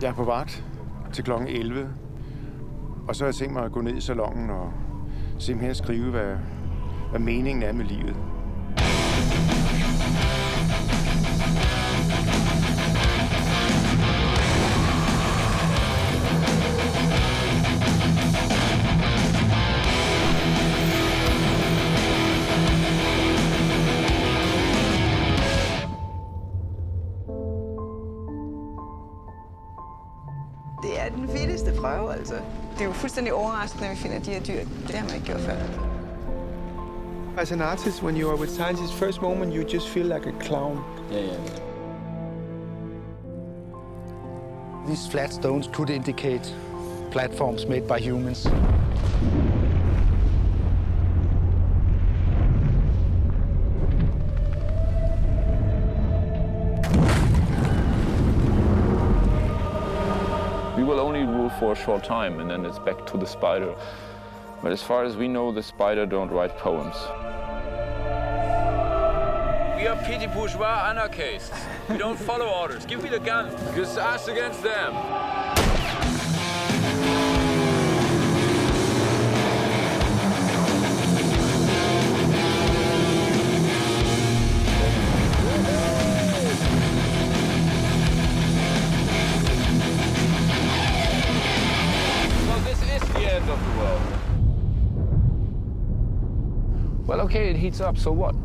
Jeg er på vagt til kl. 11, og så har jeg tænkt mig at gå ned i salonen og simpelthen skrive, hvad meningen er med livet. Det er den vildeste prøve, altså. Det er jo fuldstændig overraskende, at vi finder de her dyr. Det har man ikke gjort før. As an artist, when you are with scientists, first moment you just feel like a clown. Yeah. These flat stones could indicate platforms made by humans. We will only rule for a short time, and then it's back to the spider. But as far as we know, the spider don't write poems. We are petty bourgeois anarchists. We don't follow orders. Give me the gun. It's us against them. Well, okay, it heats up, so what?